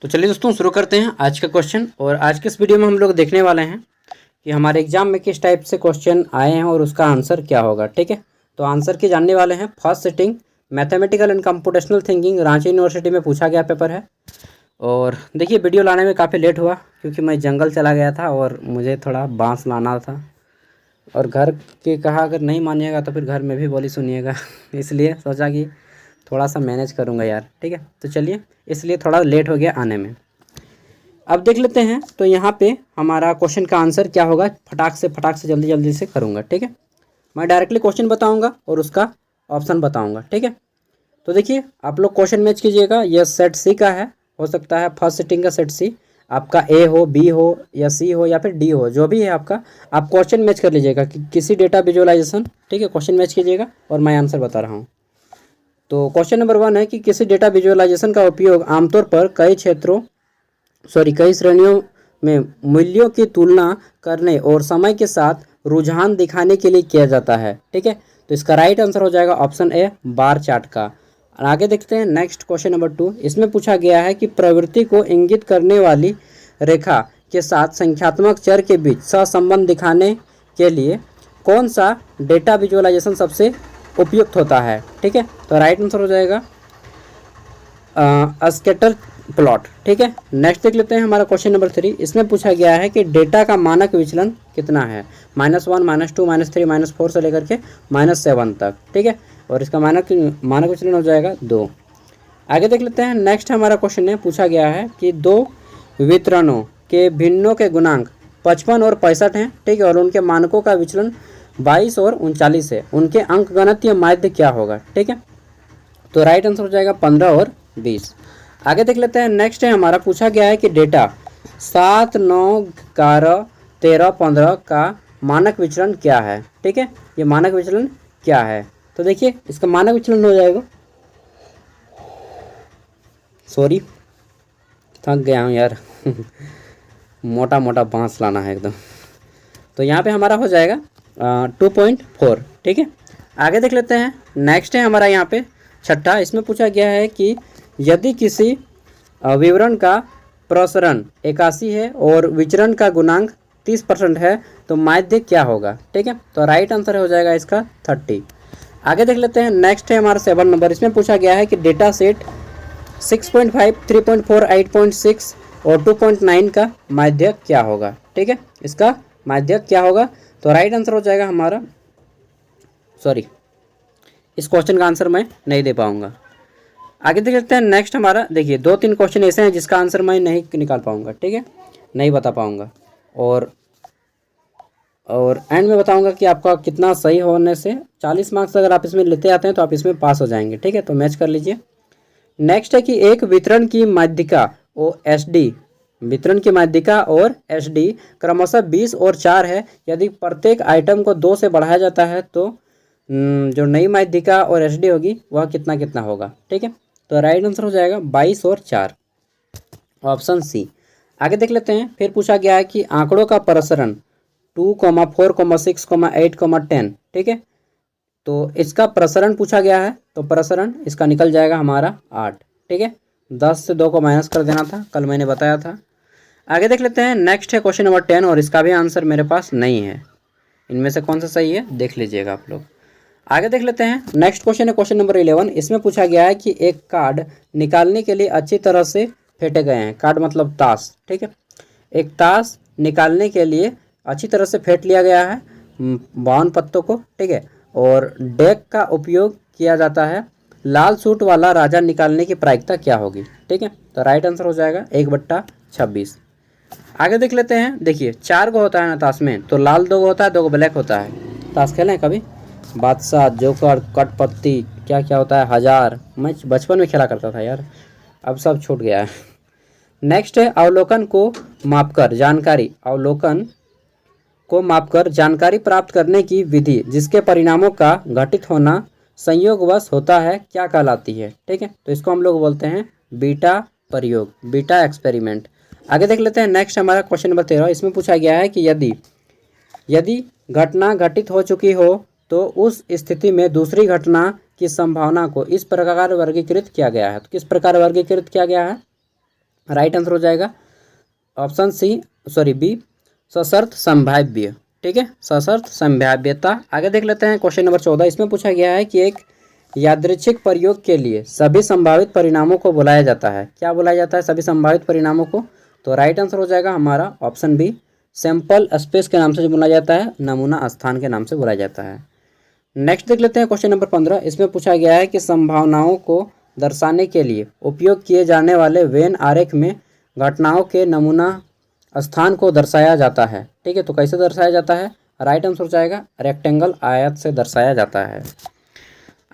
तो चलिए दोस्तों शुरू करते हैं आज का क्वेश्चन। और आज के इस वीडियो में हम लोग देखने वाले हैं कि हमारे एग्जाम में किस टाइप से क्वेश्चन आए हैं और उसका आंसर क्या होगा। ठीक है, तो आंसर की जानने वाले हैं। First sitting mathematical and computational thinking, Ranchi university में पूछा गया पेपर है। और देखिए वीडियो लाने में काफ़ी लेट हुआ क्योंकि मैं जंगल चला गया था और मुझे थोड़ा बांस लाना था, और घर के कहा अगर नहीं मानिएगा तो फिर घर में भी बोली सुनिएगा इसलिए सोचा कि थोड़ा सा मैनेज करूँगा यार। ठीक है, तो चलिए इसलिए थोड़ा लेट हो गया आने में। अब देख लेते हैं तो यहाँ पे हमारा क्वेश्चन का आंसर क्या होगा। फटाक से जल्दी से करूँगा। ठीक है, मैं डायरेक्टली क्वेश्चन बताऊँगा और उसका ऑप्शन बताऊँगा। ठीक है, तो देखिए आप लोग क्वेश्चन मैच कीजिएगा। यह सेट सी का है, हो सकता है फर्स्ट सिटिंग का सेट सी, आपका ए हो, बी हो या सी हो या फिर डी हो, जो भी है आपका, आप क्वेश्चन मैच कर लीजिएगा कि किसी डेटा विजुअलाइजेशन। ठीक है, क्वेश्चन मैच कीजिएगा और मैं आंसर बता रहा हूँ। तो क्वेश्चन नंबर 1 है कि किसी डेटा विजुअलाइजेशन का उपयोग आमतौर पर कई श्रेणियों में मूल्यों की तुलना करने और समय के साथ रुझान दिखाने के लिए किया जाता है। ठीक है, तो इसका राइट आंसर हो जाएगा ऑप्शन ए, बार चार्ट का। और आगे देखते हैं नेक्स्ट क्वेश्चन नंबर 2। इसमें पूछा गया है कि प्रवृत्ति को इंगित करने वाली रेखा के साथ संख्यात्मक चर के बीच सहसंबंध दिखाने के लिए कौन सा डेटा विजुअलाइजेशन सबसे उपयुक्त होता है। ठीक है, तो राइट आंसर हो जाएगा स्कैटर प्लॉट। ठीक है, नेक्स्ट देख लेते हैं हमारा क्वेश्चन नंबर 3। इसमें पूछा गया है कि डेटा का मानक विचलन कितना है। -1, -2, -3, -4 से लेकर के -7 तक। ठीक है, और इसका मानक विचलन हो जाएगा 2। आगे देख लेते हैं नेक्स्ट हमारा क्वेश्चन है, पूछा गया है कि दो वितरणों के भिन्नों के गुणांक 55 और 65 हैं। ठीक है, और उनके मानकों का विचलन 22 और 39 है। उनके अंकगणितीय माध्य क्या होगा। ठीक है, तो राइट आंसर हो जाएगा 15 और 20। आगे देख लेते हैं नेक्स्ट है हमारा, पूछा गया है कि डेटा 7, 9, 11, 13, 15 का मानक विचलन क्या है। ठीक है, ये मानक विचलन क्या है। तो देखिए इसका मानक विचलन हो जाएगा, सॉरी थक गया हूँ यार मोटा बांस लाना है एकदम। तो यहाँ पे हमारा हो जाएगा 2.4। ठीक है, आगे देख लेते हैं नेक्स्ट है हमारा यहाँ पे छठा। इसमें पूछा गया है कि यदि किसी विवरण का प्रसरण 81 है और विचरण का गुणांक 30% है तो माध्य क्या होगा। ठीक है, तो राइट आंसर हो जाएगा इसका 30। आगे देख लेते हैं नेक्स्ट है हमारा 7 नंबर। इसमें पूछा गया है कि डेटा सेट 6.5, 3.4, 8.6 और 2.9 का माध्य क्या होगा। ठीक है, इसका माध्य क्या होगा, तो राइट आंसर हो जाएगा हमारा, सॉरी इस क्वेश्चन का आंसर मैं नहीं दे पाऊंगा। आगे देख लेते हैं नेक्स्ट हमारा, देखिए 2-3 क्वेश्चन ऐसे हैं जिसका आंसर मैं नहीं निकाल पाऊंगा। ठीक है, नहीं बता पाऊंगा, और एंड में बताऊंगा कि आपका कितना सही होने से 40 मार्क्स अगर आप इसमें लेते आते हैं तो आप इसमें पास हो जाएंगे। ठीक है, तो मैच कर लीजिए। नेक्स्ट है कि एक वितरण की माध्यिका और एसडी, वितरण की माध्यिका और एसडी क्रमशः 20 और 4 है। यदि प्रत्येक आइटम को 2 से बढ़ाया जाता है तो जो नई माध्यिका और एसडी होगी वह कितना होगा। ठीक है, तो राइट आंसर हो जाएगा 22 और 4, ऑप्शन सी। आगे देख लेते हैं, फिर पूछा गया है कि आंकड़ों का प्रसरण 2, 4, 6, 8, 10। ठीक है, तो इसका प्रसरण पूछा गया है, तो प्रसरण इसका निकल जाएगा हमारा 8। ठीक है, 10 से 2 को माइनस कर देना था, कल मैंने बताया था। आगे देख लेते हैं नेक्स्ट है क्वेश्चन नंबर 10, और इसका भी आंसर मेरे पास नहीं है। इनमें से कौन सा सही है देख लीजिएगा आप लोग। आगे देख लेते हैं नेक्स्ट क्वेश्चन है क्वेश्चन नंबर 11। इसमें पूछा गया है कि एक कार्ड निकालने के लिए अच्छी तरह से फेंटे गए हैं। कार्ड मतलब ताश। ठीक है, एक ताश निकालने के लिए अच्छी तरह से फेंट लिया गया है 52 पत्तों को। ठीक है, और डेक का उपयोग किया जाता है। लाल सूट वाला राजा निकालने की प्रायिकता क्या होगी। ठीक है, तो राइट आंसर हो जाएगा 1/26। आगे देख लेते हैं, देखिए 4 गो होता है ना ताश में, तो लाल 2 गो होता है, 2 गो ब्लैक होता है। ताश खेले हैं कभी? बादशाह, जोकर, कटपत्ती, क्या होता है, हजार। मैं बचपन में खेला करता था यार, अब सब छूट गया है। नेक्स्ट है अवलोकन को मापकर जानकारी प्राप्त करने की विधि जिसके परिणामों का घटित होना संयोगवश होता है क्या कहलाती है। ठीक है, तो इसको हम लोग बोलते हैं बीटा प्रयोग, बीटा एक्सपेरिमेंट। आगे देख लेते हैं नेक्स्ट हमारा क्वेश्चन नंबर 13। इसमें पूछा गया है कि यदि घटना घटित हो चुकी हो तो उस स्थिति में दूसरी घटना की संभावना को इस प्रकार वर्गीकृत किया गया है। तो किस प्रकार वर्गीकृत किया गया है, राइट आंसर हो जाएगा ऑप्शन बी सशर्त संभाव्य। ठीक है, सशर्त संभाव्यता। आगे देख लेते हैं क्वेश्चन नंबर 14। इसमें पूछा गया है कि एक यादृच्छिक प्रयोग के लिए सभी संभावित परिणामों को बुलाया जाता है। क्या बुलाया जाता है सभी संभावित परिणामों को? तो राइट आंसर हो जाएगा हमारा ऑप्शन बी सैंपल स्पेस के नाम से जो बुलाया जाता है, नमूना स्थान के नाम से बुलाया जाता है। नेक्स्ट देख लेते हैं क्वेश्चन नंबर 15। इसमें पूछा गया है कि संभावनाओं को दर्शाने के लिए उपयोग किए जाने वाले वेन आरेख में घटनाओं के नमूना स्थान को दर्शाया जाता है। ठीक है, तो कैसे दर्शाया जाता है? राइट आंसर हो जाएगा रेक्टेंगल आयत से दर्शाया जाता है।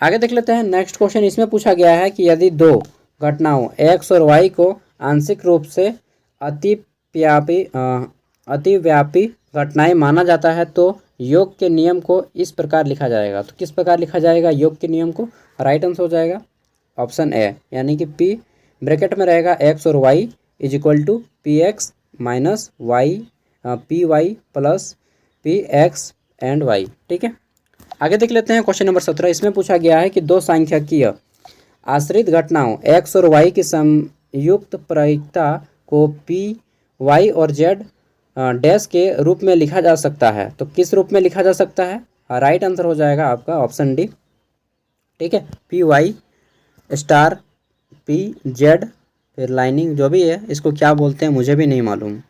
आगे देख लेते हैं नेक्स्ट क्वेश्चन। इसमें पूछा गया है कि यदि दो घटनाओं एक्स और वाई को आंशिक रूप से अतिव्यापी घटनाएं माना जाता है तो योग के नियम को इस प्रकार लिखा जाएगा। तो किस प्रकार लिखा जाएगा योग के नियम को? राइट आंसर हो जाएगा ऑप्शन ए, यानी कि पी ब्रैकेट में रहेगा एक्स और Y is equal to P X minus Y P Y plus P X and Y. ठीक है, आगे देख लेते हैं क्वेश्चन नंबर 17। इसमें पूछा गया है कि दो सांख्यिकीय आश्रित घटनाओं एक्स और वाई की संयुक्त प्रायिकता को पी वाई और जेड डैश के रूप में लिखा जा सकता है। तो किस रूप में लिखा जा सकता है? राइट आंसर हो जाएगा आपका ऑप्शन डी। ठीक है, P Y star P Z फिर लाइनिंग जो भी है, इसको क्या बोलते हैं मुझे भी नहीं मालूम।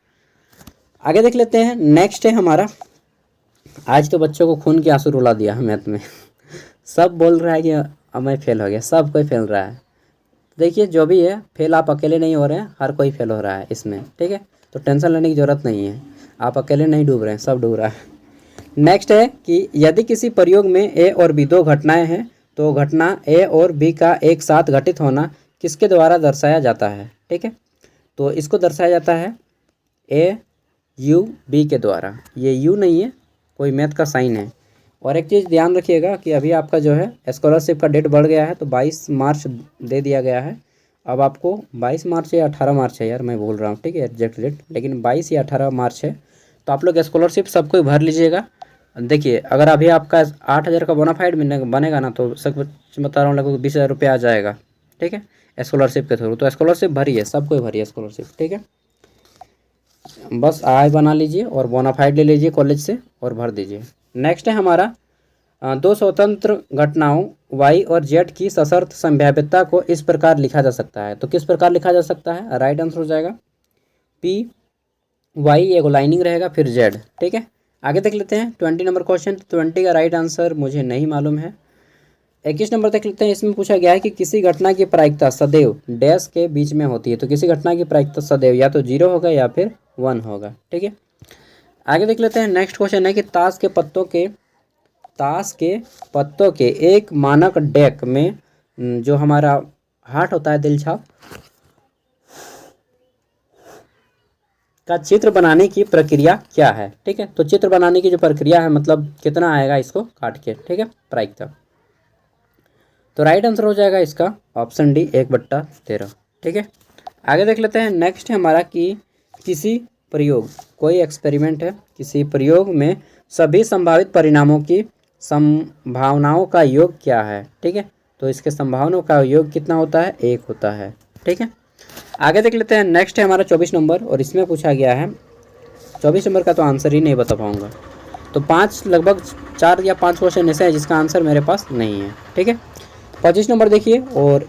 आगे देख लेते हैं नेक्स्ट है हमारा। आज तो बच्चों को खून के आंसू रुला दिया है मैथ में सब बोल रहा है कि अब मैं फेल हो गया, सब कोई फेल रहा है। देखिए जो भी है फेल आप अकेले नहीं हो रहे हैं, हर कोई फेल हो रहा है इसमें। ठीक है, तो टेंशन लेने की ज़रूरत नहीं है, आप अकेले नहीं डूब रहे हैं, सब डूब रहा है। नेक्स्ट है कि यदि किसी प्रयोग में ए और बी दो घटनाएं हैं तो घटना ए और बी का एक साथ घटित होना किसके द्वारा दर्शाया जाता है? ठीक है, तो इसको दर्शाया जाता है ए यू बी के द्वारा। ये यू नहीं है, कोई मैथ का साइन है। और एक चीज़ ध्यान रखिएगा कि अभी आपका जो है स्कॉलरशिप का डेट बढ़ गया है, तो 22 मार्च दे दिया गया है। अब आपको 22 मार्च या 18 मार्च है यार, मैं बोल रहा हूँ, ठीक है एग्जैक्ट डेट, लेकिन 22 या 18 मार्च है। तो आप लोग स्कॉलरशिप सबको भर लीजिएगा। देखिए अगर अभी आपका 8,000 का बोनाफाइड बनेगा ना, तो सब बता रहा हूँ लगभग 20,000 रुपया आ जाएगा। ठीक है, स्कॉलरशिप के थ्रू। तो स्कॉलरशिप भरिए, सबको भरिए स्कॉलरशिप। ठीक है, बस आय बना लीजिए और बोनाफाइड ले लीजिए कॉलेज से और भर दीजिए। नेक्स्ट है हमारा दो स्वतंत्र घटनाओं वाई और जेड की सशर्त संभाव्यता को इस प्रकार लिखा जा सकता है। तो किस प्रकार लिखा जा सकता है? राइट आंसर हो जाएगा पी वाई, एगो लाइनिंग रहेगा फिर जेड। ठीक है, आगे देख लेते हैं 20 नंबर क्वेश्चन। 20 का राइट आंसर मुझे नहीं मालूम है। 21 नंबर देख लेते हैं। इसमें पूछा गया है कि किसी घटना की प्रायिकता सदैव डैश के बीच में होती है। तो किसी घटना की प्रायिकता सदैव या तो 0 होगा या फिर 1 होगा। ठीक है, आगे देख लेते हैं नेक्स्ट क्वेश्चन है कि ताश के पत्तों के एक मानक डेक में जो हमारा हार्ट होता है, दिल छाप का चित्र बनाने की प्रक्रिया क्या है? ठीक है, तो चित्र बनाने की जो प्रक्रिया है, मतलब कितना आएगा इसको काट के। ठीक है, प्रायिकता। तो राइट आंसर हो जाएगा इसका ऑप्शन डी 1/13। ठीक है, आगे देख लेते हैं नेक्स्ट है हमारा कि किसी प्रयोग, कोई एक्सपेरिमेंट है, किसी प्रयोग में सभी संभावित परिणामों की संभावनाओं का योग क्या है? ठीक है, तो इसके संभावनाओं का योग कितना होता है? 1 होता है। ठीक है, आगे देख लेते हैं नेक्स्ट है हमारा 24 नंबर। और इसमें पूछा गया है 24 नंबर का तो आंसर ही नहीं बता पाऊंगा। तो 5 लगभग 4 या 5 क्वेश्चन ऐसे हैं जिसका आंसर मेरे पास नहीं है। ठीक है, 25 नंबर देखिए। और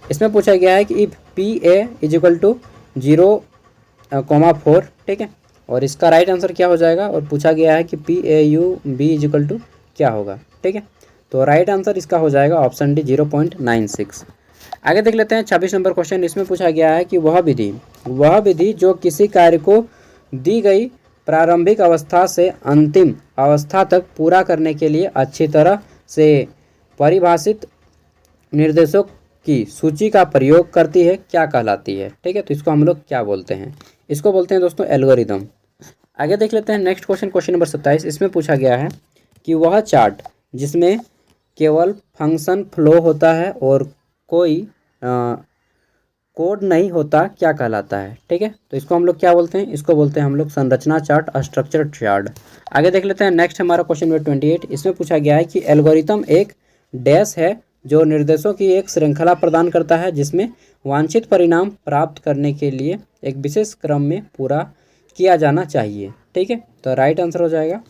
इसमें पूछा गया है कि if P A is equal to 0,4। ठीक है, और इसका राइट आंसर क्या हो जाएगा? और पूछा गया है कि P A U B is equal to क्या होगा? ठीक है, तो राइट आंसर इसका हो जाएगा ऑप्शन डी 0.96। आगे देख लेते हैं 26 नंबर क्वेश्चन। इसमें पूछा गया है कि वह विधि जो किसी कार्य को दी गई प्रारंभिक अवस्था से अंतिम अवस्था तक पूरा करने के लिए अच्छी तरह से परिभाषित निर्देशों की सूची का प्रयोग करती है, क्या कहलाती है? ठीक है, तो इसको हम लोग क्या बोलते हैं? इसको बोलते हैं दोस्तों एल्गोरिदम। आगे देख लेते हैं नेक्स्ट क्वेश्चन, क्वेश्चन नंबर 27। इसमें पूछा गया है कि वह चार्ट जिसमें केवल फंक्शन फ्लो होता है और कोई कोड नहीं होता क्या कहलाता है? ठीक है, तो इसको हम लोग क्या बोलते हैं? इसको बोलते हैं हम लोग संरचना चार्ट, स्ट्रक्चर चार्ट। आगे देख लेते हैं नेक्स्ट हमारा क्वेश्चन नंबर 28। इसमें पूछा गया है कि एल्गोरिथम एक डैश है जो निर्देशों की एक श्रृंखला प्रदान करता है जिसमें वांछित परिणाम प्राप्त करने के लिए एक विशेष क्रम में पूरा किया जाना चाहिए। ठीक है, तो राइट आंसर हो जाएगा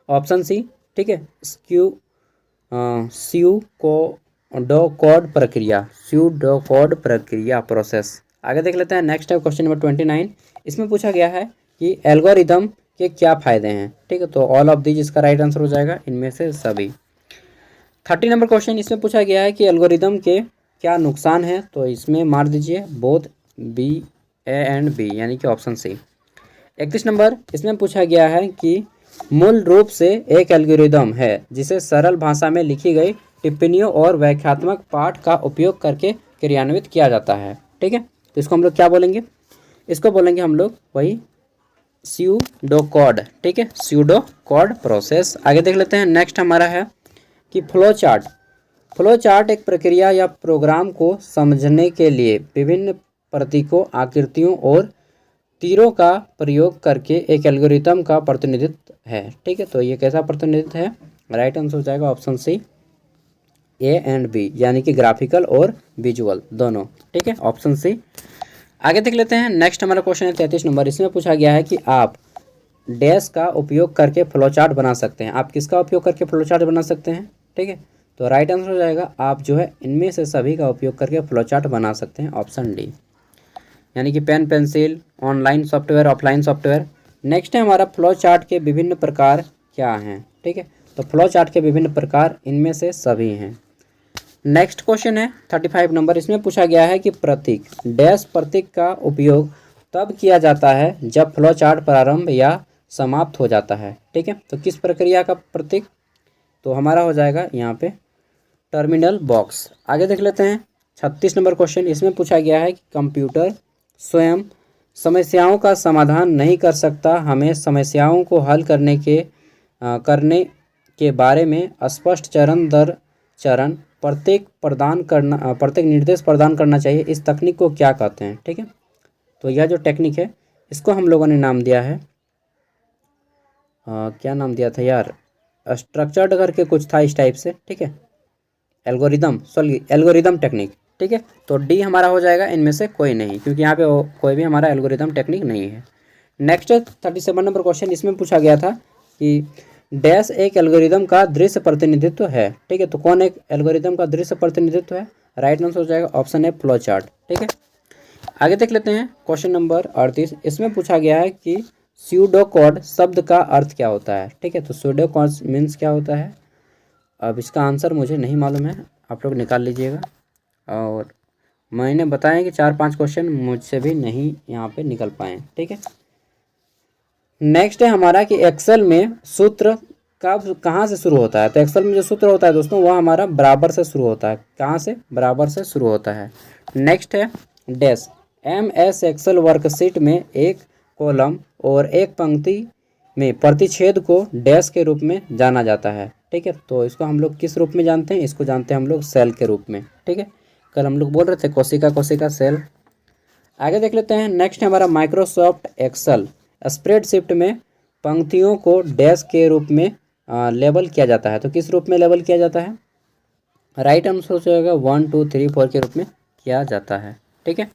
ऑप्शन सी। ठीक है, स्यूडोकोड प्रक्रिया प्रोसेस। आगे देख लेते हैं। नेक्स्ट है क्वेश्चन नंबर 29। इसमें पूछा गया है कि एल्गोरिदम के क्या फ़ायदे हैं। ठीक है, तो ऑल ऑफ दीज इसका राइट आंसर हो जाएगा, इनमें से सभी। 30 नंबर क्वेश्चन, इसमें पूछा गया है कि एल्गोरिदम के क्या नुकसान हैं, तो इसमें मार दीजिए both B, A and B, यानी कि ऑप्शन सी। 31 नंबर, इसमें पूछा गया है कि मूल रूप से एक एल्गोरिदम है जिसे सरल भाषा में लिखी गई टिप्पणियों और व्याख्यात्मक पाठ का उपयोग करके क्रियान्वित किया जाता है। ठीक है, तो इसको हम लोग क्या बोलेंगे, इसको बोलेंगे हम लोग वही स्यूडोकोड। ठीक है, स्यूडोकोड प्रोसेस। आगे देख लेते हैं। नेक्स्ट हमारा है कि फ्लो चार्ट। फ्लो चार्ट एक प्रक्रिया या प्रोग्राम को समझने के लिए विभिन्न प्रतीकों, आकृतियों और तीरों का प्रयोग करके एक एल्गोरिथम का प्रतिनिधित्व है। ठीक है, तो ये कैसा प्रतिनिधित्व है, राइट आंसर हो जाएगा option C, A and B, यानी कि ग्राफिकल और विजुअल दोनों। ठीक है, ऑप्शन सी। आगे देख लेते हैं। नेक्स्ट हमारा क्वेश्चन है 33 नंबर। इसमें पूछा गया है कि आप डैश का उपयोग करके फ्लो चार्ट बना सकते हैं। आप किसका उपयोग करके फ्लो चार्ट बना सकते हैं। ठीक है, तो राइट आंसर हो जाएगा आप जो है इनमें से सभी का उपयोग करके फ्लो चार्ट बना सकते हैं, ऑप्शन डी, यानी कि pen, pencil, online software, offline software. Next है हमारा फ्लो चार्ट के विभिन्न प्रकार क्या हैं। ठीक है, तो फ्लो चार्ट के विभिन्न प्रकार इनमें से सभी हैं। नेक्स्ट क्वेश्चन है 35 नंबर। इसमें पूछा गया है कि प्रतीक डैश प्रतीक का उपयोग तब किया जाता है जब फ्लो चार्ट प्रारंभ या समाप्त हो जाता है। ठीक है, तो किस प्रक्रिया का प्रतीक, तो हमारा हो जाएगा यहाँ पे टर्मिनल बॉक्स। आगे देख लेते हैं 36 नंबर क्वेश्चन। इसमें पूछा गया है कि कंप्यूटर स्वयं समस्याओं का समाधान नहीं कर सकता, हमें समस्याओं को हल करने के बारे में स्पष्ट चरण दर चरण प्रत्येक निर्देश प्रदान करना चाहिए। इस तकनीक को क्या कहते हैं। ठीक है, तो यह जो टेक्निक है इसको हम लोगों ने नाम दिया है क्या नाम दिया था यार, स्ट्रक्चर्ड करके कुछ था इस टाइप से। ठीक है, एल्गोरिदम टेक्निक। ठीक है, तो डी हमारा हो जाएगा, इनमें से कोई नहीं, क्योंकि यहाँ पे कोई भी हमारा एल्गोरिदम टेक्निक नहीं है। Next 37 number question. इसमें पूछा गया था कि डैश एक एल्गोरिदम का दृश्य प्रतिनिधित्व है। ठीक है, तो कौन एक एल्गोरिदम का दृश्य प्रतिनिधित्व है, राइट आंसर हो जाएगा ऑप्शन है फ्लो चार्ट। ठीक है, आगे देख लेते हैं क्वेश्चन नंबर 38। इसमें पूछा गया है कि स्यूडोकोड शब्द का अर्थ क्या होता है। ठीक है, तो स्यूडोकोड मीन्स क्या होता है, अब इसका आंसर मुझे नहीं मालूम है, आप लोग निकाल लीजिएगा। और मैंने बताया कि 4-5 क्वेश्चन मुझसे भी नहीं यहाँ पे निकल पाए। ठीक है, नेक्स्ट है हमारा कि एक्सेल में सूत्र कहाँ से शुरू होता है। तो एक्सेल में जो सूत्र होता है दोस्तों वह हमारा बराबर से शुरू होता है। कहाँ से, बराबर से शुरू होता है। नेक्स्ट है डैश। MS एक्सेल वर्कशीट में एक कॉलम और एक पंक्ति में प्रतिच्छेद को डैश के रूप में जाना जाता है। ठीक है, तो इसको हम लोग किस रूप में जानते हैं, इसको जानते हैं हम लोग सेल के रूप में। ठीक है, कल हम लोग बोल रहे थे कोशिका सेल। आगे देख लेते हैं। नेक्स्ट है हमारा माइक्रोसॉफ्ट एक्सेल स्प्रेडशीट में पंक्तियों को डैश के रूप में लेबल किया जाता है। तो किस रूप में लेबल किया जाता है, राइट आंसर हो जाएगा 1 2 3 4 के रूप में किया जाता है। ठीक है,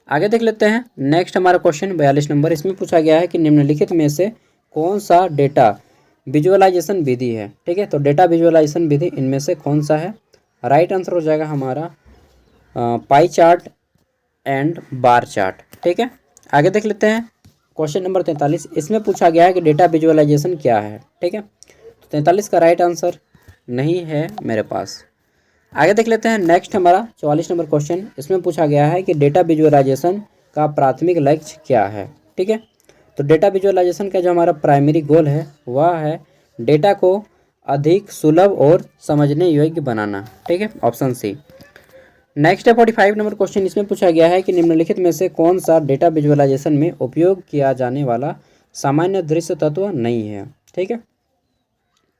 आगे देख लेते हैं। नेक्स्ट हमारा क्वेश्चन 42 नंबर। इसमें पूछा गया है कि निम्नलिखित में से कौन सा डेटा विजुअलाइजेशन विधि है। ठीक है, तो डेटा विजुअलाइजेशन विधि इनमें से कौन सा है, राइट आंसर हो जाएगा हमारा pie chart and bar chart. ठीक है, आगे देख लेते हैं क्वेश्चन नंबर 43। इसमें पूछा गया है कि डेटा विजुअलाइजेशन क्या है। ठीक है, तो 43 का राइट आंसर नहीं है मेरे पास। आगे देख लेते हैं। नेक्स्ट हमारा 44 नंबर क्वेश्चन। इसमें पूछा गया है कि डेटा विजुअलाइजेशन का प्राथमिक लक्ष्य क्या है। ठीक है, तो डेटा विजुअलाइजेशन का जो हमारा प्राइमरी गोल है वह है डेटा को अधिक सुलभ और समझने योग्य बनाना। ठीक है, ऑप्शन सी। नेक्स्ट है 45 नंबर क्वेश्चन। इसमें पूछा गया है कि निम्नलिखित में से कौन सा डेटा विजुअलाइजेशन में उपयोग किया जाने वाला सामान्य दृश्य तत्व नहीं है। ठीक है,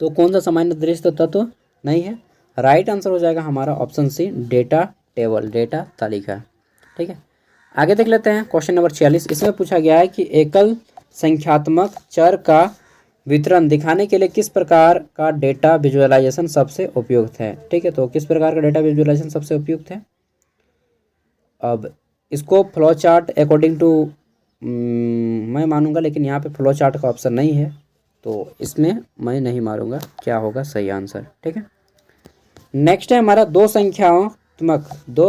तो कौन सा सामान्य दृश्य तत्व नहीं है, राइट आंसर हो जाएगा हमारा option C, data table, data तालिका। ठीक है, आगे देख लेते हैं क्वेश्चन नंबर 46। इसमें पूछा गया है कि एकल संख्यात्मक चर का वितरण दिखाने के लिए किस प्रकार का डेटा विजुअलाइजेशन सबसे उपयुक्त है। ठीक है, तो किस प्रकार का डेटा विजुअलाइजेशन सबसे उपयुक्त है, अब इसको फ्लो चार्ट अकॉर्डिंग टू मैं मानूंगा, लेकिन यहाँ पे फ्लो चार्ट का ऑप्शन नहीं है, तो इसमें मैं नहीं मारूंगा। क्या होगा सही आंसर? ठीक है। नेक्स्ट है हमारा दो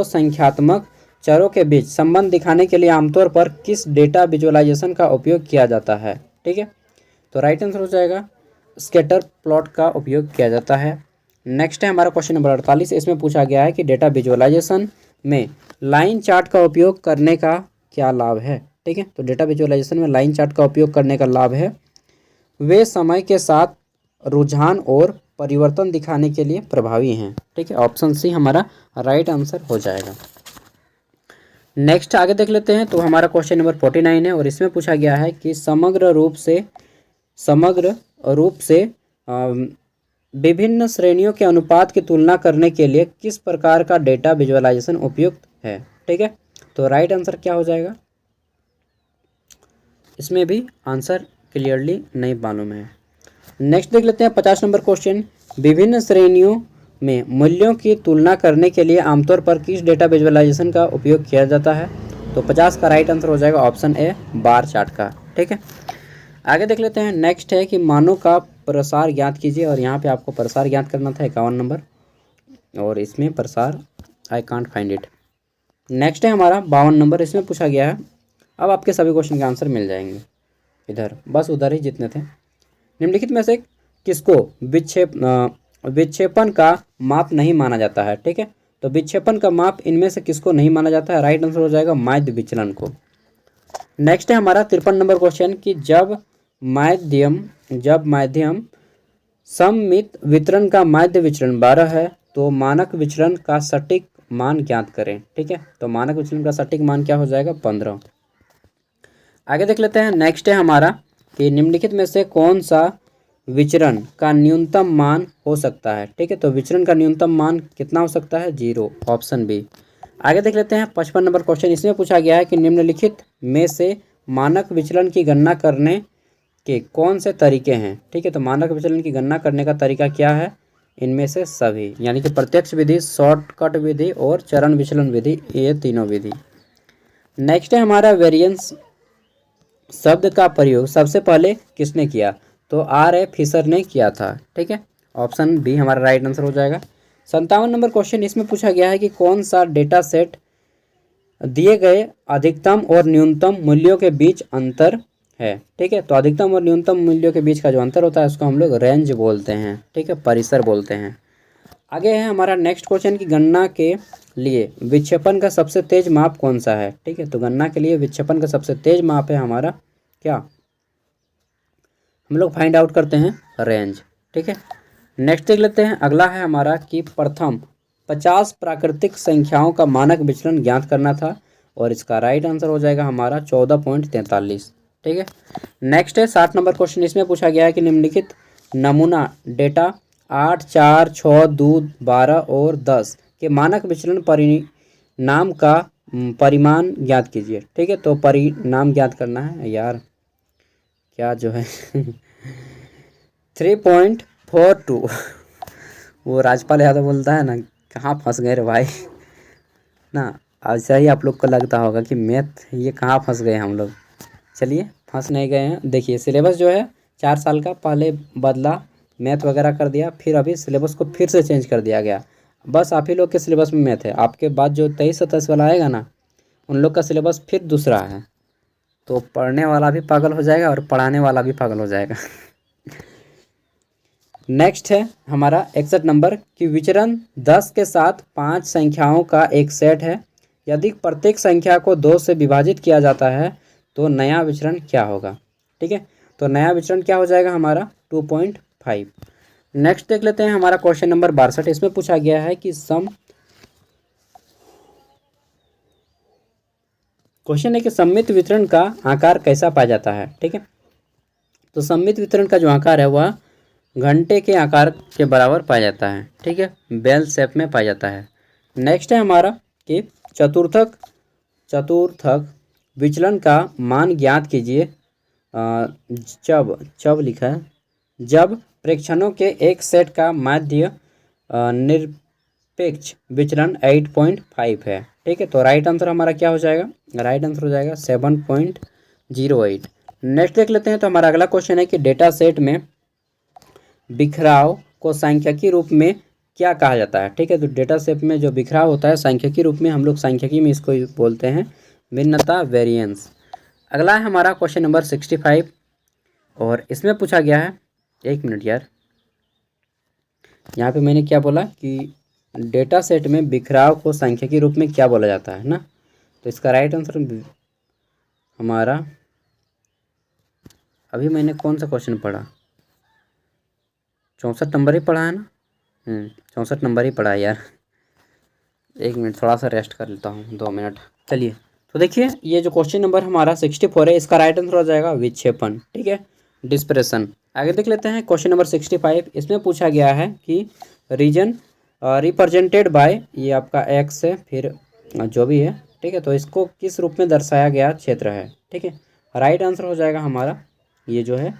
संख्यात्मक चरों के बीच संबंध दिखाने के लिए आमतौर पर किस डेटा विजुअलाइजेशन का उपयोग किया जाता है? ठीक है, तो राइट आंसर हो जाएगा स्कैटर प्लॉट का उपयोग किया जाता है। नेक्स्ट है हमारा क्वेश्चन नंबर 48। इसमें पूछा गया है कि डेटा विजुअलाइजेशन में लाइन चार्ट का उपयोग करने का क्या लाभ है? ठीक है, तो डेटा विजुअलाइजेशन में लाइन चार्ट का उपयोग करने का लाभ है, वे समय के साथ रुझान और परिवर्तन दिखाने के लिए प्रभावी हैं। ठीक है, ऑप्शन सी हमारा राइट आंसर हो जाएगा। नेक्स्ट आगे देख लेते हैं। तो हमारा क्वेश्चन नंबर 49 है और इसमें पूछा गया है कि समग्र रूप से विभिन्न श्रेणियों के अनुपात की तुलना करने के लिए किस प्रकार का डेटा विजुअलाइजेशन उपयुक्त है? ठीक है, तो राइट आंसर क्या हो जाएगा? इसमें भी आंसर क्लियरली नहीं मालूम है। नेक्स्ट देख लेते हैं 50 नंबर क्वेश्चन। विभिन्न श्रेणियों में मूल्यों की तुलना करने के लिए आमतौर पर किस डेटा विजुअलाइजेशन का उपयोग किया जाता है? तो 50 का राइट आंसर हो जाएगा ऑप्शन ए, बार चार्ट का। ठीक है, आगे देख लेते हैं। नेक्स्ट है कि मानों का प्रसार ज्ञात कीजिए, और यहाँ पे आपको प्रसार ज्ञात करना था 51 नंबर, और इसमें प्रसार I can't find it. Next है हमारा 52 नंबर। इसमें पूछा गया है, अब आपके सभी क्वेश्चन के आंसर मिल जाएंगे इधर, बस उधर ही जितने थे। निम्नलिखित में से किसको विक्षेपण का माप नहीं माना जाता है? ठीक है, तो विक्षेपण का माप इनमें से किसको नहीं माना जाता है? राइट आंसर हो जाएगा माध्य विचलन को। नेक्स्ट है हमारा 53 नंबर क्वेश्चन कि जब माध्यम सममित वितरण का माध्य विचलन 12 है तो मानक विचलन का सटीक मान ज्ञात करें। ठीक है, तो मानक विचलन का सटीक मान क्या हो जाएगा? 15। आगे देख लेते हैं। नेक्स्ट है हमारा कि निम्नलिखित में से कौन सा विचरण का न्यूनतम मान हो सकता है? ठीक है, तो विचरण का न्यूनतम मान कितना हो सकता है? 0, ऑप्शन बी। आगे देख लेते हैं 55 नंबर क्वेश्चन। इसमें पूछा गया है कि निम्नलिखित में से मानक विचलन की गणना करने के कौन से तरीके हैं? ठीक है, तो मानक विचलन की गणना करने का तरीका क्या है? इनमें से सभी, यानी कि प्रत्यक्ष विधि, शॉर्टकट विधि और चरण विचलन विधि, ये तीनों विधि। नेक्स्ट है हमारा वेरिएंस शब्द का प्रयोग सबसे पहले किसने किया? तो R.A. फिशर ने किया था। ठीक है, ऑप्शन बी हमारा राइट आंसर हो जाएगा। 57 नंबर क्वेश्चन। इसमें पूछा गया है कि कौन सा डेटा सेट दिए गए अधिकतम और न्यूनतम मूल्यों के बीच अंतर है? ठीक है, तो अधिकतम और न्यूनतम मूल्यों के बीच का जो अंतर होता है उसको हम लोग रेंज बोलते हैं। ठीक है, परिसर बोलते हैं। आगे है हमारा नेक्स्ट क्वेश्चन की गणना के लिए विक्षेपण का सबसे तेज माप कौन सा है? ठीक है, तो गणना के लिए विक्षेपण का सबसे तेज माप है हमारा क्या? हम लोग फाइंड आउट करते हैं रेंज। ठीक है, नेक्स्ट देख लेते हैं। अगला है हमारा कि प्रथम 50 प्राकृतिक संख्याओं का मानक विचलन ज्ञात करना था, और इसका राइट आंसर हो जाएगा हमारा 14.43। ठीक है, नेक्स्ट है 60 नंबर क्वेश्चन। इसमें पूछा गया है कि निम्नलिखित नमूना डेटा 8, 4, 6, 2, 12 और 10 के मानक विचलन परिणाम का परिमाण ज्ञात कीजिए। ठीक है, तो परिणाम ज्ञात करना है यार, क्या जो है 3.42 वो राजपाल यादव बोलता है ना, कहाँ फंस गए रे भाई ना। ऐसा ही आप लोग को लगता होगा कि मैथ ये कहाँ फंस गए हम लोग। चलिए, फंस नहीं गए हैं। देखिए सिलेबस जो है 4 साल का पहले बदला, मैथ वगैरह कर दिया, फिर अभी सिलेबस को फिर से चेंज कर दिया गया। बस आप ही लोग के सिलेबस में मैथ है, आपके बाद जो 23-27 वाला आएगा ना, उन लोग का सिलेबस फिर दूसरा है। तो पढ़ने वाला भी पागल हो जाएगा और पढ़ाने वाला भी पागल हो जाएगा। नेक्स्ट है हमारा 61 नंबर कि विचरण 10 के साथ 5 संख्याओं का एक सेट है। यदि प्रत्येक संख्या को 2 से विभाजित किया जाता है तो नया विचरण क्या होगा? ठीक है, तो नया विचरण क्या हो जाएगा हमारा? 2.5। नेक्स्ट देख लेते हैं हमारा क्वेश्चन नंबर 62। इसमें पूछा गया है कि क्वेश्चन है कि सममित वितरण का आकार कैसा पाया जाता है? ठीक है, तो सममित वितरण का जो आकार है वह घंटे के आकार के बराबर पाया जाता है। ठीक है, बेल शेप में पाया जाता है। नेक्स्ट है हमारा कि चतुर्थक विचलन का मान ज्ञात कीजिए। जब लिखा है, जब प्रेक्षणों के एक सेट का माध्य निरपेक्ष विचलन 8.5 है। ठीक ठीक है। तो राइट आंसर हमारा क्या हो जाएगा, राइट आंसर हो जाएगा 7.08। नेक्स्ट देख लेते हैं। तो हमारा अगला क्वेश्चन है कि डेटा सेट में बिखराव को सांख्यिकी रूप में क्या कहा जाता है। ठीक है, तो डेटा सेट में जो बिखराव होता है सांख्यिकी रूप में हम लोग सांख्यिकी में इसको बोलते हैं भिन्नता, वेरिएंस। अगला है हमारा क्वेश्चन नंबर 65 और इसमें पूछा गया है, एक मिनट यार, यहाँ पे मैंने क्या बोला कि डेटा सेट में बिखराव को सांख्यिकी रूप में क्या बोला जाता है ना। तो इसका राइट आंसर हमारा, अभी मैंने कौन सा क्वेश्चन पढ़ा, 64 नंबर ही पढ़ा है ना। 64 नंबर ही पढ़ा है यार। एक मिनट, थोड़ा सा रेस्ट कर लेता हूँ, 2 मिनट। चलिए, तो देखिए ये जो क्वेश्चन नंबर हमारा 64 है, इसका राइट आंसर हो जाएगा विक्षेपण। ठीक है, डिस्प्रेशन। आगे देख लेते हैं क्वेश्चन नंबर 65। इसमें पूछा गया है कि रीजन रिप्रेजेंटेड बाय, ये आपका एक्स है, फिर जो भी है, ठीक है, तो इसको किस रूप में दर्शाया गया क्षेत्र है। ठीक है, राइट आंसर हो जाएगा हमारा ये जो है,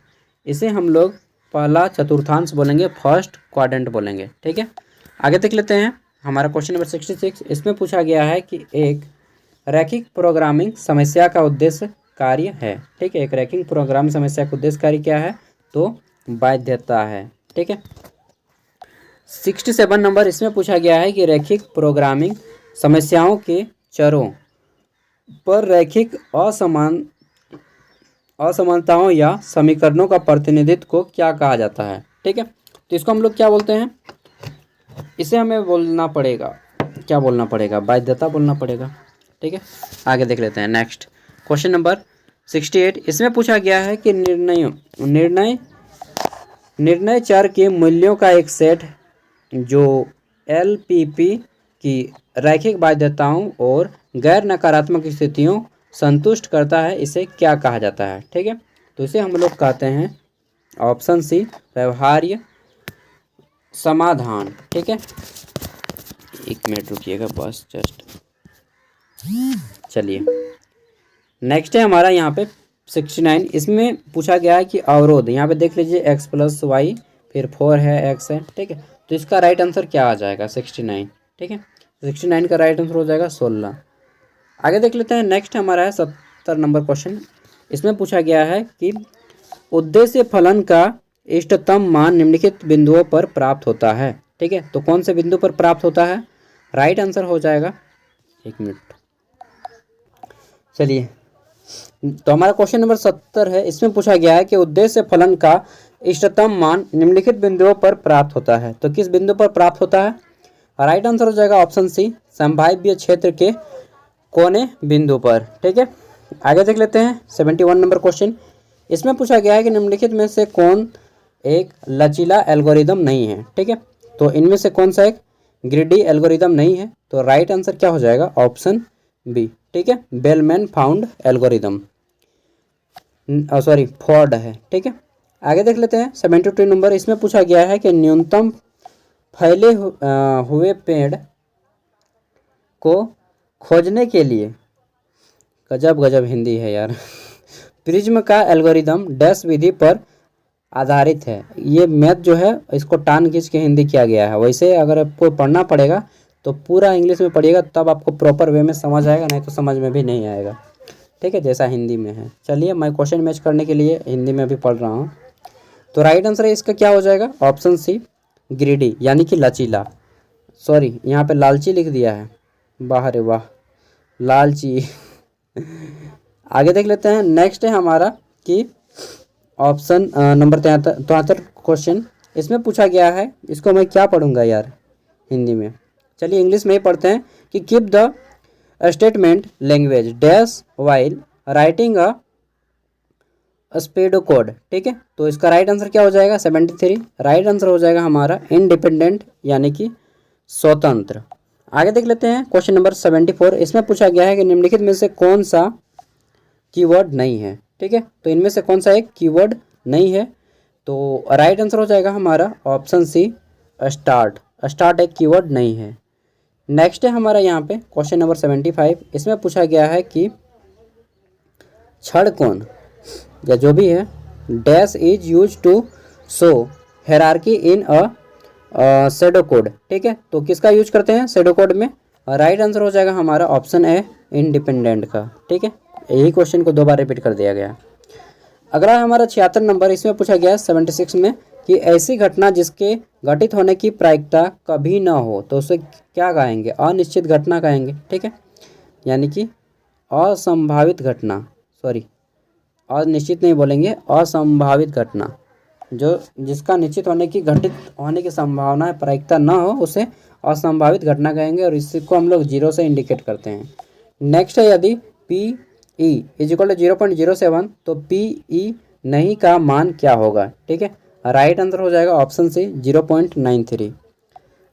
इसे हम लोग पहला चतुर्थांश बोलेंगे, फर्स्ट क्वाड्रेंट बोलेंगे। ठीक है, आगे देख लेते हैं हमारा क्वेश्चन नंबर 66। इसमें पूछा गया है कि एक रैखिक प्रोग्रामिंग समस्या का उद्देश्य कार्य है। ठीक है, एक रैखिक प्रोग्रामिंग समस्या का उद्देश्य कार्य क्या है, तो बाध्यता है। ठीक है, 67 नंबर, इसमें पूछा गया है कि रैखिक प्रोग्रामिंग समस्याओं के चरों पर रैखिक असमानताओं या समीकरणों का प्रतिनिधित्व को क्या कहा जाता है। ठीक है, तो इसको हम लोग क्या बोलते हैं, इसे हमें बोलना पड़ेगा, क्या बोलना पड़ेगा, बाध्यता बोलना पड़ेगा। ठीक है, आगे देख लेते हैं नेक्स्ट क्वेश्चन नंबर 68। इसमें पूछा गया है कि निर्णय चर के मूल्यों का एक सेट जो LPP की रैखिक बाध्यताओं और गैर नकारात्मक स्थितियों संतुष्ट करता है, इसे क्या कहा जाता है। ठीक है, तो इसे हम लोग कहते हैं ऑप्शन सी, व्यवहार्य समाधान। ठीक है, एक मिनट रुकिएगा बस, जस्ट। चलिए, नेक्स्ट है हमारा यहाँ पे 69। इसमें पूछा गया है कि अवरोध, यहाँ पे देख लीजिए x + y, फिर 4 है, x है। ठीक है, तो इसका राइट आंसर क्या आ जाएगा, 69। ठीक है, 69 का राइट आंसर हो जाएगा 16। आगे देख लेते हैं नेक्स्ट हमारा है 70 नंबर क्वेश्चन। इसमें पूछा गया है कि उद्देश्य फलन का इष्टतम मान निम्नलिखित बिंदुओं पर प्राप्त होता है। ठीक है, तो कौन से बिंदु पर प्राप्त होता है, राइट आंसर हो जाएगा, एक मिनट, चलिए, तो हमारा क्वेश्चन नंबर 70 है। इसमें पूछा गया है कि उद्देश्य फलन का इष्टतम मान निम्नलिखित बिंदुओं पर प्राप्त होता है, तो किस बिंदु पर प्राप्त होता है, राइट आंसर हो जाएगा ऑप्शन सी, संभाव्य क्षेत्र के कोने बिंदु पर। ठीक है, आगे देख लेते हैं 71 नंबर क्वेश्चन। इसमें पूछा गया है कि निम्नलिखित में से कौन एक लचीला एल्गोरिदम नहीं है। ठीक है, तो इनमें से कौन सा एक ग्रीडी एल्गोरिदम नहीं है, तो राइट आंसर क्या हो जाएगा, ऑप्शन बी। ठीक है, Bellman found algorithm, sorry Ford है। ठीक है, आगे देख लेते हैं 72 नंबर। इसमें पूछा गया है कि न्यूनतम फैले हुए पेड़ को खोजने के लिए, गजब हिंदी है यार, प्रिज्म का एल्गोरिदम डैश विधि पर आधारित है। ये मैथ जो है इसको टान खींच के हिंदी किया गया है। वैसे अगर आपको पढ़ना पड़ेगा तो पूरा इंग्लिश में पढ़िएगा, तब आपको प्रॉपर वे में समझ आएगा, नहीं तो समझ में भी नहीं आएगा। ठीक है, जैसा हिंदी में है। चलिए, मैं क्वेश्चन मैच करने के लिए हिंदी में भी पढ़ रहा हूँ। तो राइट आंसर है इसका क्या हो जाएगा, ऑप्शन सी, ग्रीडी, यानी कि लचीला। सॉरी, यहाँ पे लालची लिख दिया है, वाह रे वाह, लालची। आगे देख लेते हैं नेक्स्ट है हमारा कि ऑप्शन नंबर 73 क्वेश्चन। इसमें पूछा गया है, इसको मैं क्या पढ़ूंगा यार हिंदी में, चलिए इंग्लिश में ही पढ़ते हैं कि keep the statement language dash while writing a pseudo code. ठीक है, तो इसका राइट आंसर क्या हो जाएगा, 73। राइट आंसर हो जाएगा हमारा इंडिपेंडेंट, यानी कि स्वतंत्र। आगे देख लेते हैं क्वेश्चन नंबर 74। इसमें पूछा गया है कि निम्नलिखित में से कौन सा कीवर्ड नहीं है। ठीक है, तो इनमें से कौन सा एक कीवर्ड नहीं है, तो राइट आंसर हो जाएगा हमारा ऑप्शन सी, स्टार्ट। स्टार्ट एक कीवर्ड नहीं है। नेक्स्ट है हमारा यहाँ पे क्वेश्चन नंबर 75। इसमें पूछा गया है कि छड़ कोण या जो भी है dash is use to show hierarchy in a shadow code. ठीक है, तो किसका यूज करते हैं शैडो कोड में, और राइट आंसर हो जाएगा हमारा ऑप्शन ए इंडिपेंडेंट का। ठीक है, यही क्वेश्चन को 2 बार रिपीट कर दिया गया। अगला है हमारा 76 नंबर, इसमें पूछा गया है 76 में कि ऐसी घटना जिसके घटित होने की प्रायिकता कभी ना हो, तो उसे क्या कहेंगे? अनिश्चित घटना कहेंगे। ठीक है, यानी कि असंभावित घटना, सॉरी अनिश्चित नहीं बोलेंगे, असंभावित घटना, जो जिसका निश्चित होने की घटित होने की संभावना प्रायिकता न हो उसे असंभावित घटना कहेंगे, और इसको हम लोग 0 से इंडिकेट करते हैं। नेक्स्ट है यदि P E is equal to 0.07 तो पी ई नहीं का मान क्या होगा? ठीक है, राइट आंसर हो जाएगा ऑप्शन सी 0.93।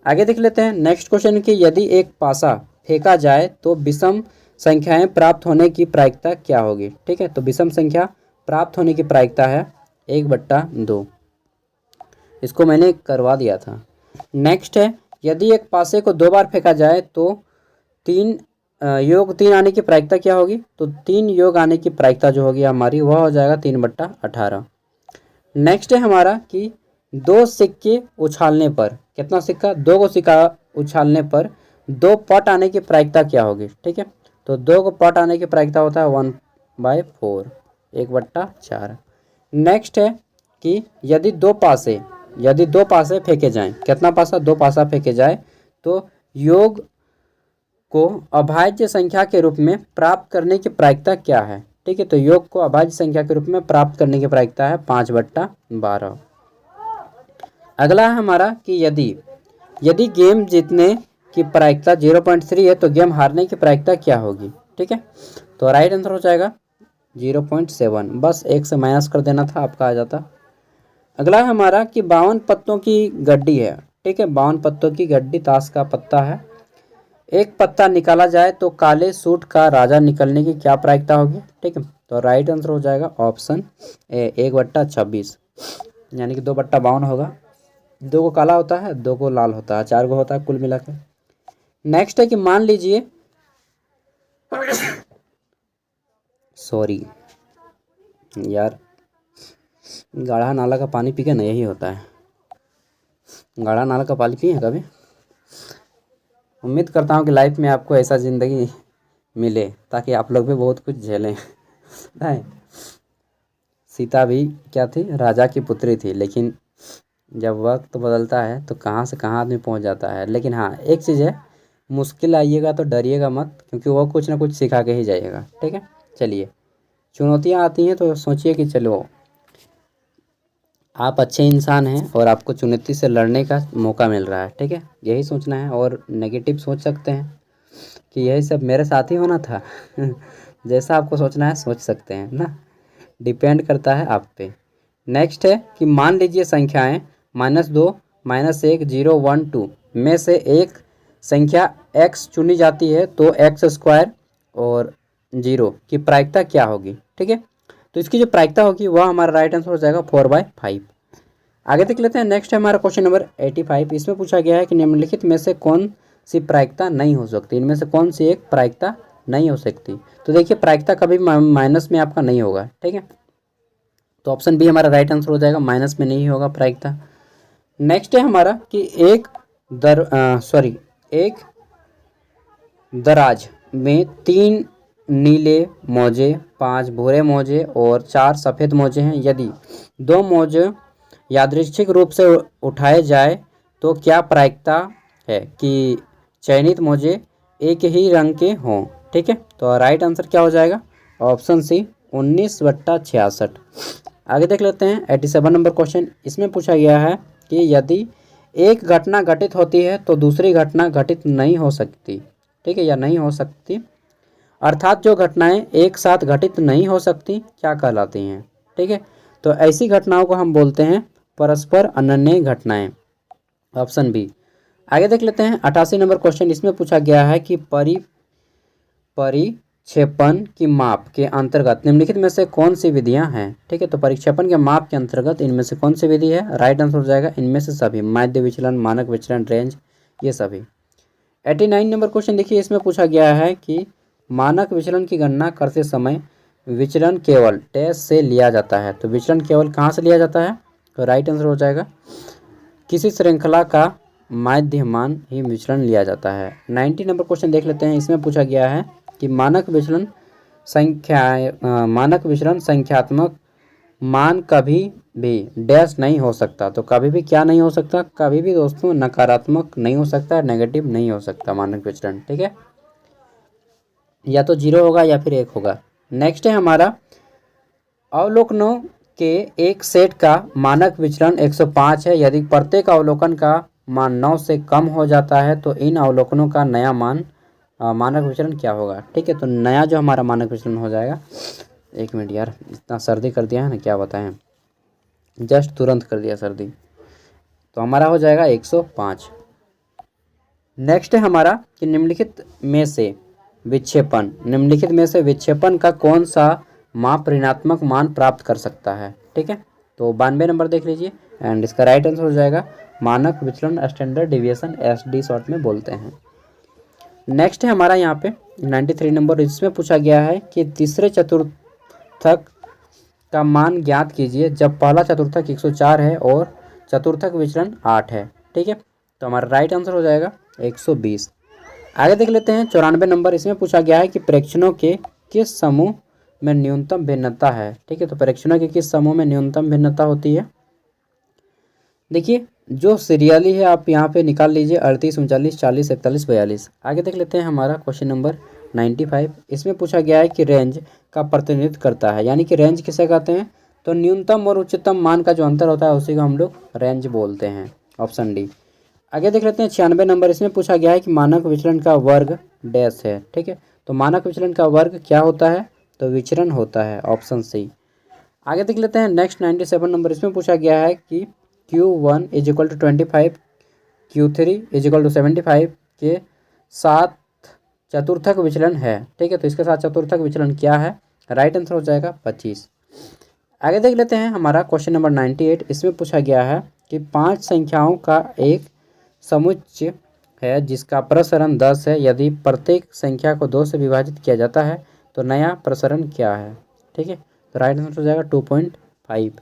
आगे देख लेते हैं नेक्स्ट क्वेश्चन कि यदि एक पासा फेंका जाए तो विषम संख्याएं प्राप्त होने की प्रायिकता क्या होगी? ठीक है, तो विषम संख्या प्राप्त होने की प्रायिकता है 1/2। इसको मैंने करवा दिया था। नेक्स्ट है यदि एक पासे को 2 बार फेंका जाए तो 3 योग 3 आने की प्रायिकता क्या होगी? तो 3 योग आने की प्रायिकता जो होगी हमारी वह हो जाएगा 3/18। नेक्स्ट है हमारा कि 2 सिक्के उछालने पर, कितना सिक्का? 2 को सिक्का उछालने पर 2 पट आने की प्रायिकता क्या होगी? ठीक है, तो 2 को पट आने की प्रायिकता होता है 1/4, 1/4। नेक्स्ट है कि यदि 2 पासे फेंके जाएं, कितना पासा? 2 पासा फेंके जाए तो योग को अभाज्य संख्या के रूप में प्राप्त करने की प्रायिकता क्या है? ठीक है, तो योग को अभाज्य संख्या के रूप में प्राप्त करने की प्रायिकता है 5/12। अगला है हमारा कि यदि गेम जीतने की प्रायिकता 0.3 है तो गेम हारने की प्रायिकता क्या होगी? ठीक है, तो राइट आंसर हो जाएगा 0.7, बस 1 से माइनस कर देना था, आपका आ जाता। अगला है हमारा कि 52 पत्तों की गड्डी है। ठीक है, 52 पत्तों की गड्डी ताश का पत्ता है। एक पत्ता निकाला जाए तो काले सूट का राजा निकलने की क्या प्रायिकता होगी? ठीक है, तो राइट आंसर हो जाएगा ऑप्शन ए 1/26, यानी कि 2/52 होगा। 2 को काला होता है, 2 को लाल होता है, 4 को होता है कुल मिलाकर। नेक्स्ट है कि मान लीजिए सॉरी यार, गाढ़ा नाला का पानी पी के ना यही होता है। गाढ़ा नाला का पानी पिए कभी? उम्मीद करता हूँ कि लाइफ में आपको ऐसा ज़िंदगी मिले ताकि आप लोग भी बहुत कुछ झेलें। नहीं, सीता भी क्या थी? राजा की पुत्री थी, लेकिन जब वक्त बदलता है तो कहाँ से कहाँ आदमी पहुँच जाता है। लेकिन हाँ, एक चीज़ है, मुश्किल आइएगा तो डरिएगा मत, क्योंकि वो कुछ ना कुछ सिखा के ही जाएगा। ठीक है, चलिए, चुनौतियाँ आती हैं तो सोचिए कि चलो आप अच्छे इंसान हैं और आपको चुनौती से लड़ने का मौका मिल रहा है। ठीक है, यही सोचना है, और नेगेटिव सोच सकते हैं कि यही सब मेरे साथ ही होना था। जैसा आपको सोचना है सोच सकते हैं ना, डिपेंड करता है आप पे। नेक्स्ट है कि मान लीजिए संख्याएं -2, -1, 0, 1, 2 में से एक संख्या x चुनी जाती है तो x² और 0 की प्रायिकता क्या होगी? ठीक है, तो इसकी जो प्रायिकता होगी वह हमारा राइट आंसर हो जाएगा 4/5। आगे देख लेते हैं। नेक्स्ट है हमारा क्वेश्चन नंबर 85। इसमें पूछा गया है कि निम्नलिखित में से कौन सी प्रायिकता नहीं हो सकती? इनमें से कौन सी एक प्रायिकता नहीं हो सकती? तो देखिए, प्रायिकता कभी माइनस में आपका नहीं होगा। ठीक है, तो ऑप्शन बी हमारा राइट आंसर हो जाएगा, माइनस में नहीं होगा प्रायिकता। नेक्स्ट है हमारा कि एक दराज में 3 नीले मोजे, 5 भूरे मोजे और 4 सफ़ेद मोजे हैं। यदि 2 मोजे यादृच्छिक रूप से उठाए जाए तो क्या प्रायिकता है कि चयनित मोजे एक ही रंग के हों? ठीक है, तो राइट आंसर क्या हो जाएगा? Option C 19/66। आगे देख लेते हैं 87 नंबर क्वेश्चन। इसमें पूछा गया है कि यदि एक घटना घटित होती है तो दूसरी घटना घटित नहीं हो सकती। ठीक है, या नहीं हो सकती, अर्थात जो घटनाएं एक साथ घटित नहीं हो सकती क्या कहलाती हैं? ठीक है, तो ऐसी घटनाओं को हम बोलते हैं परस्पर अनन्य घटनाएं, ऑप्शन बी। आगे देख लेते हैं 88 नंबर क्वेश्चन। इसमें पूछा गया है कि परिक्षेपण की माप के अंतर्गत निम्नलिखित में से कौन सी विधियां हैं? ठीक है, तो परिक्षेपण के माप के अंतर्गत इनमें से कौन सी विधि है? राइट आंसर हो जाएगा इनमें से सभी, माध्य विचलन, मानक विचलन, रेंज, ये सभी। 89 नंबर क्वेश्चन देखिए, इसमें पूछा गया है कि मानक विचलन की गणना करते समय विचलन केवल डैश से लिया जाता है। तो विचलन केवल कहाँ से लिया जाता है? तो राइट आंसर हो जाएगा किसी श्रृंखला का माध्यमान ही विचलन लिया जाता है। 90 नंबर क्वेश्चन देख लेते हैं। इसमें पूछा गया है कि मानक विचलन संख्यात्मक मान कभी भी डैश नहीं हो सकता। तो कभी भी क्या नहीं हो सकता, कभी भी दोस्तों नकारात्मक नहीं हो सकता, नेगेटिव नहीं हो सकता मानक विचलन, ठीक है। या तो 0 होगा या फिर 1 होगा। नेक्स्ट है हमारा अवलोकनों के एक सेट का मानक विचलन 105 है। यदि प्रत्येक अवलोकन का मान 9 से कम हो जाता है तो इन अवलोकनों का नया मानक विचलन क्या होगा, ठीक है। तो नया जो हमारा मानक विचलन हो जाएगा, एक मिनट यार, इतना सर्दी कर दिया है ना, क्या बताएं, जस्ट तुरंत कर दिया सर्दी। तो हमारा हो जाएगा 105। नेक्स्ट है हमारा कि निम्नलिखित में से विक्षेपण का कौन सा माप ऋणात्मक मान प्राप्त कर सकता है, ठीक है। तो 92 नंबर देख लीजिए एंड इसका राइट आंसर हो जाएगा मानक विचलन, स्टैंडर्ड डिविएशन, SD शॉर्ट में बोलते हैं। नेक्स्ट है हमारा यहाँ पे 93 नंबर। इसमें पूछा गया है कि तीसरे चतुर्थक का मान ज्ञात कीजिए जब पहला चतुर्थक 104 है और चतुर्थक विचलन 8 है, ठीक है। तो हमारा राइट आंसर हो जाएगा 120। आगे देख लेते हैं 94 नंबर। इसमें पूछा गया है कि प्रेक्षणों के किस समूह में न्यूनतम भिन्नता है, ठीक है। तो प्रेक्षणों के किस समूह में न्यूनतम भिन्नता होती है, देखिए जो सीरियली है आप यहाँ पे निकाल लीजिए 38, 39, 40, 41, 42। आगे देख लेते हैं हमारा क्वेश्चन नंबर 95। इसमें पूछा गया है कि रेंज का प्रतिनिधित्व करता है, यानी कि रेंज किसे कहते हैं, तो न्यूनतम और उच्चतम मान का जो अंतर होता है उसी को हम लोग रेंज बोलते हैं, ऑप्शन डी। आगे देख लेते हैं 96 नंबर। इसमें पूछा गया है कि मानक विचलन का वर्ग डैश है, ठीक है। तो मानक विचलन का वर्ग क्या होता है, तो विचरण होता है, ऑप्शन सी। आगे देख लेते हैं नेक्स्ट 97 नंबर। इसमें पूछा गया है कि Q1 = 25, Q3 = 75 के साथ चतुर्थक विचलन है, ठीक है। तो इसके साथ चतुर्थक विचलन क्या है, राइट आंसर हो जाएगा 25। आगे देख लेते हैं हमारा क्वेश्चन नंबर 98। इसमें पूछा गया है कि 5 संख्याओं का एक समुच्चय है जिसका प्रसरण 10 है। यदि प्रत्येक संख्या को 2 से विभाजित किया जाता है तो नया प्रसरण क्या है, ठीक है। तो राइट आंसर हो जाएगा 2.5।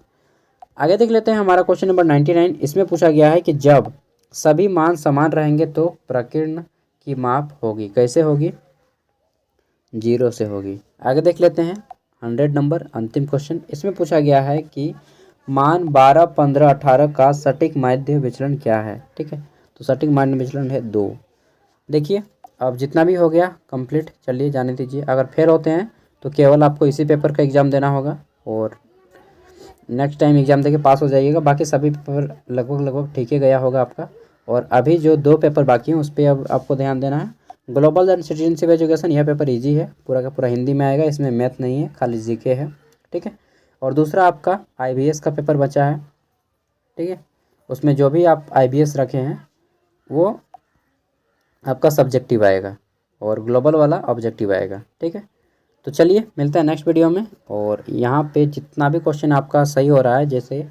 आगे देख लेते हैं हमारा क्वेश्चन नंबर 99। इसमें पूछा गया है कि जब सभी मान समान रहेंगे तो प्रकीर्ण की माप होगी, कैसे होगी, 0 से होगी। आगे देख लेते हैं 100 नंबर, अंतिम क्वेश्चन। इसमें पूछा गया है कि मान 12, 15, 18 का सटीक माध्य विचलन क्या है, ठीक है। तो सटीक माध्य विचलन है 2। देखिए अब जितना भी हो गया कंप्लीट, चलिए जाने दीजिए। अगर फेल होते हैं तो केवल आपको इसी पेपर का एग्ज़ाम देना होगा और नेक्स्ट टाइम एग्ज़ाम देके पास हो जाइएगा। बाकी सभी पेपर लगभग ठीक ही गया होगा आपका। और अभी जो 2 पेपर बाकी हैं उस पर अब आपको ध्यान देना है। ग्लोबल एंड सिटीजनशिप एजुकेशन, यह पेपर ईजी है, पूरा का पूरा हिंदी में आएगा, इसमें मैथ नहीं है, खाली जीके है, ठीक है। और दूसरा आपका IBS का पेपर बचा है, ठीक है। उसमें जो भी आप IBS रखे हैं वो आपका सब्जेक्टिव आएगा और ग्लोबल वाला ऑब्जेक्टिव आएगा, ठीक है। तो चलिए मिलते हैं नेक्स्ट वीडियो में। और यहाँ पे जितना भी क्वेश्चन आपका सही हो रहा है, जैसे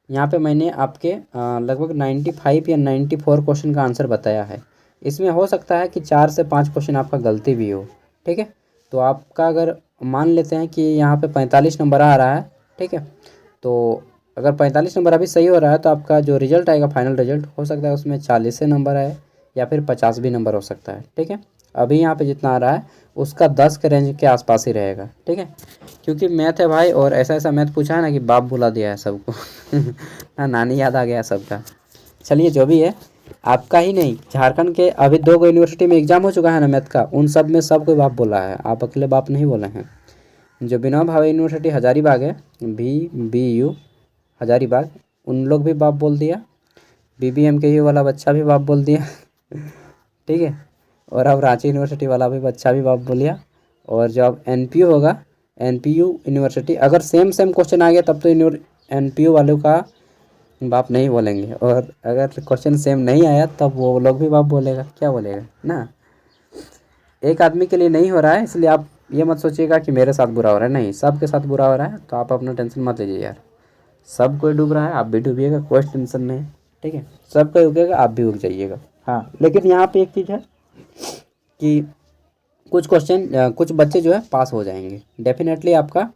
यहाँ पे मैंने आपके लगभग 95 या 94 क्वेश्चन का आंसर बताया है। इसमें हो सकता है कि 4 से 5 क्वेश्चन आपका गलती भी हो, ठीक है। तो आपका अगर मान लेते हैं कि यहाँ पे 45 नंबर आ रहा है, ठीक है। तो अगर 45 नंबर अभी सही हो रहा है तो आपका जो रिजल्ट आएगा, फाइनल रिजल्ट, हो सकता है उसमें 40 से नंबर आए या फिर 50 भी नंबर हो सकता है, ठीक है। अभी यहाँ पे जितना आ रहा है उसका 10 के रेंज के आसपास ही रहेगा, ठीक है। क्योंकि मैथ है भाई, और ऐसा मैथ पूछा है ना कि बाप बुला दिया है सबको ना नानी याद आ गया सबका। चलिए जो भी है, आपका ही नहीं, झारखंड के अभी 2 यूनिवर्सिटी में एग्जाम हो चुका है ना मैथ का, उन सब में सब कोई बाप बोला है, आप अकेले बाप नहीं बोले हैं। जो विनोबा भावे यूनिवर्सिटी हजारीबाग है, VBU हजारीबाग, उन लोग भी बाप बोल दिया। BBMKU वाला बच्चा भी बाप बोल दिया ठीक है। और अब रांची यूनिवर्सिटी वाला भी बच्चा भी बाप बोल दिया। और जो अब NPU होगा, NPU यूनिवर्सिटी, अगर सेम क्वेश्चन आ गया तब तो NPU वालों का बाप नहीं बोलेंगे, और अगर क्वेश्चन सेम नहीं आया तब वो लोग भी बाप बोलेगा, क्या बोलेगा ना। एक आदमी के लिए नहीं हो रहा है, इसलिए आप ये मत सोचिएगा कि मेरे साथ बुरा हो रहा है, नहीं, सबके साथ बुरा हो रहा है। तो आप अपना टेंशन मत लीजिए यार, सब कोई डूब रहा है, आप भी डूबिएगा, कोई टेंशन नहीं है, ठीक है। सब कोई उगेगा, आप भी उग जाइएगा। हाँ, लेकिन यहाँ पे एक चीज़ है कि कुछ बच्चे जो है पास हो जाएंगे, डेफिनेटली आपका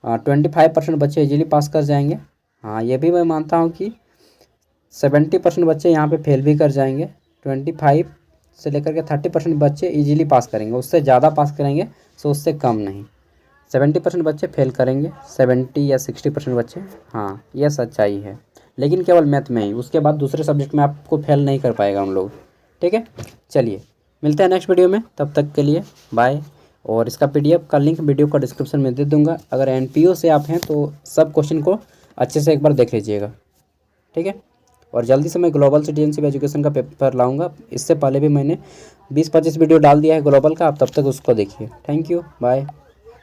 25% बच्चे इजीली पास कर जाएंगे। हाँ, ये भी मैं मानता हूँ कि 70% बच्चे यहाँ पे फेल भी कर जाएंगे। 25 से लेकर के 30% बच्चे इजीली पास करेंगे, उससे ज़्यादा पास करेंगे, सो उससे कम नहीं। 70% बच्चे फेल करेंगे, 70 या 60% बच्चे, हाँ यह सच्चाई है, लेकिन केवल मैथ में ही। उसके बाद दूसरे सब्जेक्ट में आपको फेल नहीं कर पाएगा हम लोग, ठीक है। चलिए मिलते हैं नेक्स्ट वीडियो में, तब तक के लिए बाय। और इसका PDF का लिंक वीडियो का डिस्क्रिप्शन में दे दूंगा। अगर NPO से आप हैं तो सब क्वेश्चन को अच्छे से एक बार देख लीजिएगा, ठीक है। और जल्दी से मैं ग्लोबल सिटीजनशिप एजुकेशन का पेपर लाऊंगा। इससे पहले भी मैंने 20-25 वीडियो डाल दिया है ग्लोबल का, आप तब तक उसको देखिए। Thank you, bye.